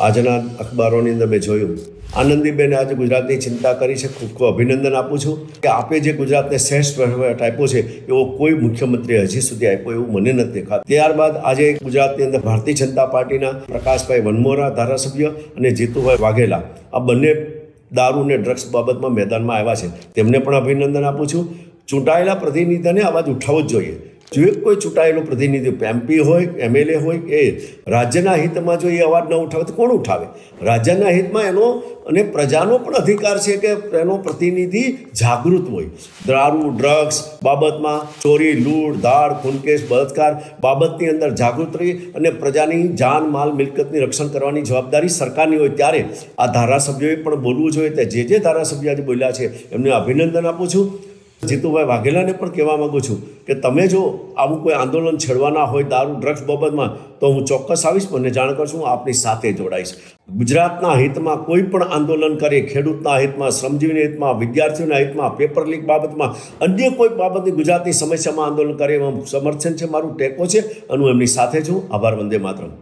આજના અખબારોની અંદર મેં જોયું આનંદીબેને આજે ગુજરાતની ચિંતા કરી છે. ખૂબ ખૂબ અભિનંદન આપું છું કે આપે જે ગુજરાતને શ્રેષ્ઠ વહીવટ આપ્યો છે એવો કોઈ મુખ્યમંત્રી હજી સુધી આપ્યો એવું મને નથી દેખાતું. ત્યારબાદ આજે ગુજરાતની અંદર ભારતીય જનતા પાર્ટીના પ્રકાશભાઈ વનમોરા ધારાસભ્ય અને જીતુભાઈ વાઘેલા આ બંને દારૂ અને ડ્રગ્સ બાબતમાં મેદાનમાં આવ્યા છે. તેમને પણ અભિનંદન આપું છું. ચૂંટાયેલા પ્રતિનિધિને અવાજ ઉઠાવવો જ જોઈએ. જો કોઈ ચૂંટાયેલો પ્રતિનિધિ એમપી હોય એમએલએ હોય એ રાજ્યના હિતમાં જો એ અવાજ ન ઉઠાવે તો કોણ ઉઠાવે? રાજ્યના હિતમાં એનો અને પ્રજાનો પણ અધિકાર છે કે એનો પ્રતિનિધિ જાગૃત હોય. દારૂ ડ્રગ્સ બાબતમાં ચોરી લૂંટ ધાડ ખૂનકેસ બળાત્કાર બાબતની અંદર જાગૃત રહી અને પ્રજાની જાન માલ મિલકતની રક્ષણ કરવાની જવાબદારી સરકારની હોય ત્યારે આ ધારાસભ્યોએ પણ બોલવું જોઈએ. તે જે ધારાસભ્ય આજે બોલ્યા છે એમને અભિનંદન આપું છું. જીતુભાઈ વાઘેલાને પણ કહેવા માગું છું કે તમે જો આવું કોઈ આંદોલન છેડવાના હોય દારૂ ડ્રગ્સ બાબતમાં તો હું ચોક્કસ આવીશ, મને જાણ કરશું, હું આપની સાથે જોડાઈશ. ગુજરાતના હિતમાં કોઈ પણ આંદોલન કરે, ખેડૂતના હિતમાં, શ્રમજીવીના હિતમાં, વિદ્યાર્થીઓના હિતમાં, પેપર લીક બાબતમાં, અન્ય કોઈ બાબતની ગુજરાતની સમસ્યામાં આંદોલન કરે એમાં સમર્થન છે, મારું ટેકો છે અને હું એમની સાથે છું. આભાર. વંદે માતરમ.